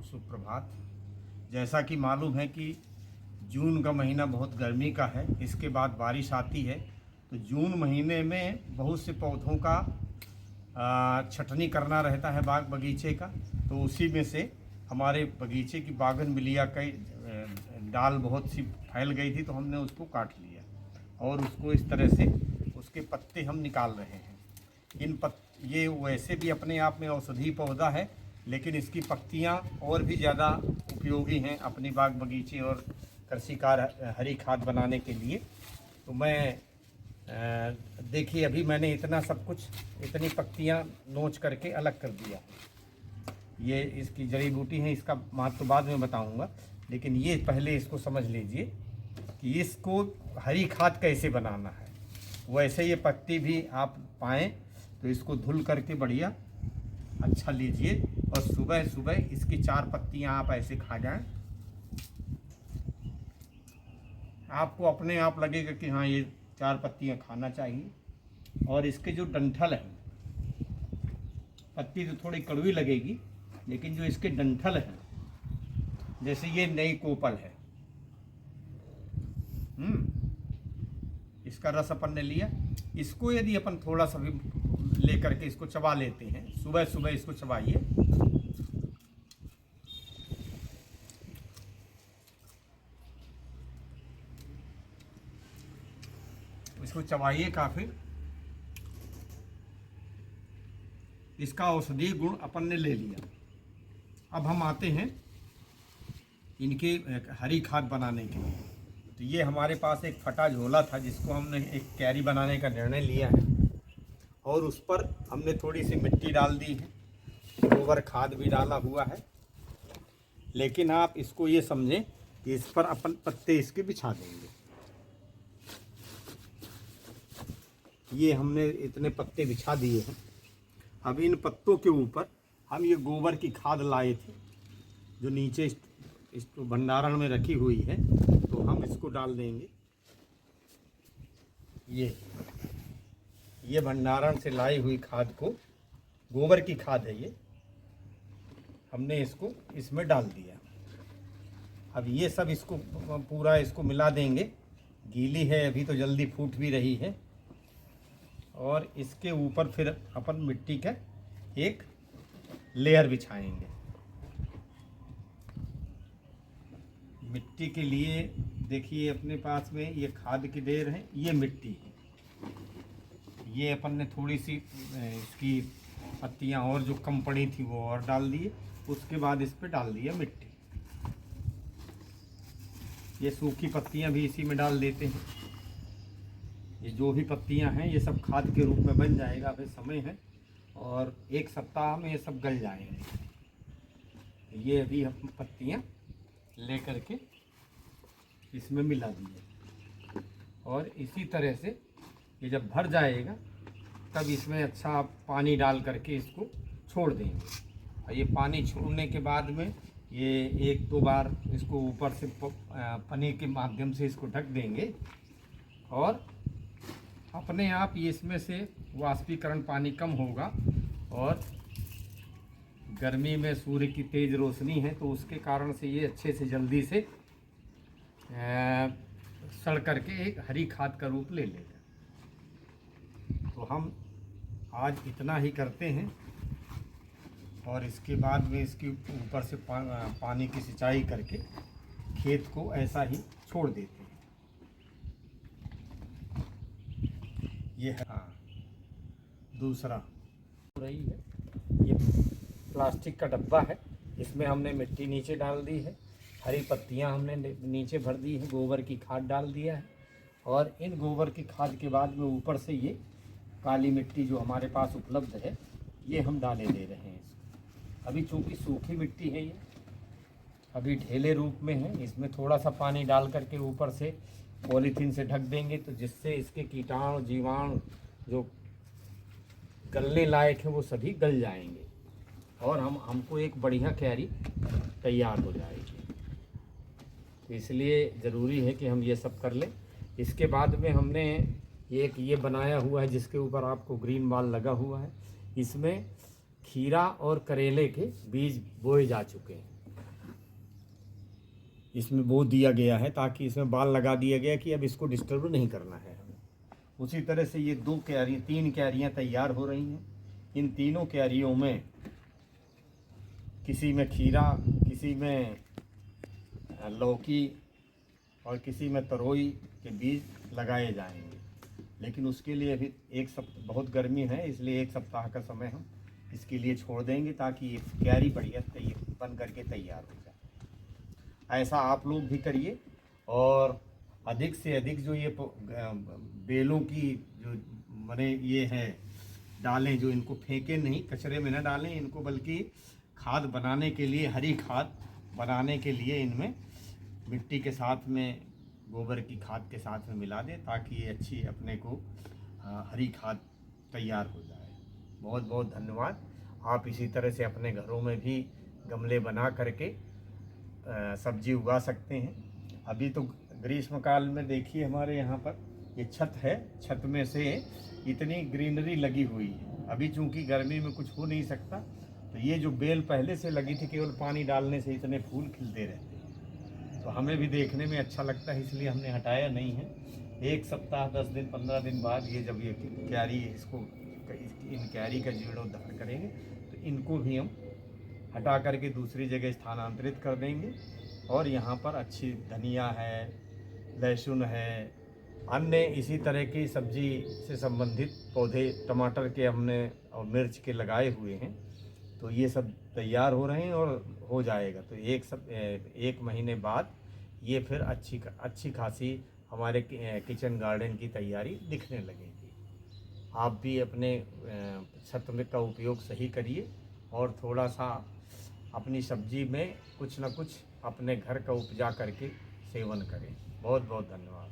सुप्रभात। जैसा कि मालूम है कि जून का महीना बहुत गर्मी का है, इसके बाद बारिश आती है। तो जून महीने में बहुत से पौधों का छटनी करना रहता है बाग बगीचे का। तो उसी में से हमारे बगीचे की बागनविलिया कई डाल बहुत सी फैल गई थी, तो हमने उसको काट लिया और उसको इस तरह से उसके पत्ते हम निकाल रहे हैं। ये वैसे भी अपने आप में औषधीय पौधा है, लेकिन इसकी पत्तियां और भी ज़्यादा उपयोगी हैं अपनी बाग बगीचे और कृषि कार्य हरी खाद बनाने के लिए। तो मैं देखिए, अभी मैंने इतना सब कुछ, इतनी पत्तियां नोच करके अलग कर दिया है। ये इसकी जड़ी बूटी है, इसका महत्व तो बाद में बताऊंगा, लेकिन ये पहले इसको समझ लीजिए कि इसको हरी खाद कैसे बनाना है। वैसे ये पत्ती भी आप पाएँ तो इसको धुल करके बढ़िया अच्छा लीजिए और सुबह सुबह इसकी 4 पत्तियां आप ऐसे खा जाएं। आपको अपने आप लगेगा कि हाँ, ये 4 पत्तियां खाना चाहिए। और इसके जो डंठल है, पत्ती तो थोड़ी कड़वी लगेगी, लेकिन जो इसके डंठल है, जैसे ये नई कोपल है, इसका रस अपन ने लिया, इसको यदि अपन थोड़ा सा भी लेकर के इसको चबा लेते हैं, सुबह सुबह इसको चबाइए। इसको चबाइए काफी। इसका औषधीय गुण अपन ने ले लिया। अब हम आते हैं इनके हरी खाद बनाने के लिए। तो ये हमारे पास एक फटा झोला था, जिसको हमने एक क्यारी बनाने का निर्णय लिया है और उस पर हमने थोड़ी सी मिट्टी डाल दी है, गोबर खाद भी डाला हुआ है। लेकिन आप इसको ये समझें कि इस पर अपन पत्ते इसके बिछा देंगे। ये हमने इतने पत्ते बिछा दिए हैं। अब इन पत्तों के ऊपर हम ये गोबर की खाद लाए थे, जो नीचे इस भंडारण में रखी हुई है, तो हम इसको डाल देंगे। ये भंडारण से लाई हुई खाद को, गोबर की खाद है ये, हमने इसको इसमें डाल दिया। अब ये सब इसको पूरा इसको मिला देंगे। गीली है अभी, तो जल्दी फूट भी रही है। और इसके ऊपर फिर अपन मिट्टी का एक लेयर बिछाएंगे। मिट्टी के लिए देखिए, अपने पास में ये खाद की ढेर है, ये मिट्टी है। ये अपन ने थोड़ी सी इसकी पत्तियां और जो कम पड़ी थी वो और डाल दिए। उसके बाद इस पे डाल दिया मिट्टी। ये सूखी पत्तियां भी इसी में डाल देते हैं। ये जो भी पत्तियां हैं, ये सब खाद के रूप में बन जाएगा। अभी समय है और 1 सप्ताह में ये सब गल जाएंगे। ये अभी हम पत्तियां ले करके इसमें मिला दिए और इसी तरह से ये जब भर जाएगा, तब इसमें अच्छा पानी डाल करके इसको छोड़ देंगे। और ये पानी छोड़ने के बाद में ये 1-2 बार इसको ऊपर से पन्नी के माध्यम से इसको ढक देंगे और अपने आप ये इसमें से वाष्पीकरण पानी कम होगा। और गर्मी में सूर्य की तेज़ रोशनी है, तो उसके कारण से ये अच्छे से जल्दी से सड़ करके एक हरी खाद का रूप ले लेगा। तो हम आज इतना ही करते हैं और इसके बाद में इसके ऊपर से पानी की सिंचाई करके खेत को ऐसा ही छोड़ देते हैं। ये है, हाँ, दूसरा रही है, ये प्लास्टिक का डब्बा है, इसमें हमने मिट्टी नीचे डाल दी है, हरी पत्तियां हमने नीचे भर दी है, गोबर की खाद डाल दिया है। और इन गोबर की खाद के बाद में ऊपर से ये काली मिट्टी जो हमारे पास उपलब्ध है, ये हम डाले दे रहे हैं। अभी चूँकि सूखी मिट्टी है ये, अभी ढेले रूप में है, इसमें थोड़ा सा पानी डाल करके ऊपर से पॉलीथीन से ढक देंगे, तो जिससे इसके कीटाणु जीवाणु जो गलने लायक है वो सभी गल जाएंगे और हमको एक बढ़िया क्यारी तैयार हो जाएगी। तो इसलिए ज़रूरी है कि हम ये सब कर लें। इसके बाद में हमने एक ये बनाया हुआ है जिसके ऊपर आपको ग्रीन बॉल लगा हुआ है, इसमें खीरा और करेले के बीज बोए जा चुके हैं। इसमें बो दिया गया है ताकि इसमें बाल लगा दिया गया कि अब इसको डिस्टर्ब नहीं करना है हमें। उसी तरह से ये 3 क्यारियाँ तैयार हो रही हैं। इन तीनों क्यारियों में किसी में खीरा, किसी में लौकी और किसी में तरोई के बीज लगाए जाएंगे। लेकिन उसके लिए अभी एक सप्ताह, बहुत गर्मी है इसलिए 1 सप्ताह का समय हम इसके लिए छोड़ देंगे ताकि ये क्यारी बढ़िया बन करके तैयार हो जाए। ऐसा आप लोग भी करिए और अधिक से अधिक जो ये बेलों की जो मने ये है डालें, जो इनको फेंकें नहीं, कचरे में न डालें इनको, बल्कि खाद बनाने के लिए, हरी खाद बनाने के लिए इनमें मिट्टी के साथ में, गोबर की खाद के साथ में मिला दें ताकि ये अच्छी अपने को हरी खाद तैयार हो जाए। बहुत बहुत धन्यवाद। आप इसी तरह से अपने घरों में भी गमले बना करके सब्जी उगा सकते हैं। अभी तो ग्रीष्म काल में देखिए हमारे यहाँ पर ये छत है, छत में से इतनी ग्रीनरी लगी हुई है। अभी चूँकि गर्मी में कुछ हो नहीं सकता, तो ये जो बेल पहले से लगी थी, केवल पानी डालने से इतने फूल खिलते रहते हैं, तो हमें भी देखने में अच्छा लगता है, इसलिए हमने हटाया नहीं है। 1 सप्ताह 10 दिन 15 दिन बाद ये जब ये क्यारी इन क्यारी का जीर्णोद्धार करेंगे तो इनको भी हम हटा करके दूसरी जगह स्थानांतरित कर देंगे। और यहाँ पर अच्छी धनिया है, लहसुन है, अन्य इसी तरह की सब्जी से संबंधित पौधे, टमाटर के हमने और मिर्च के लगाए हुए हैं, तो ये सब तैयार हो रहे हैं और हो जाएगा। तो 1 महीने बाद ये फिर अच्छी खासी हमारे किचन गार्डन की तैयारी दिखने लगेगी। आप भी अपने छत में का उपयोग सही करिए और थोड़ा सा अपनी सब्जी में कुछ न कुछ अपने घर का उपजा करके सेवन करें। बहुत बहुत धन्यवाद।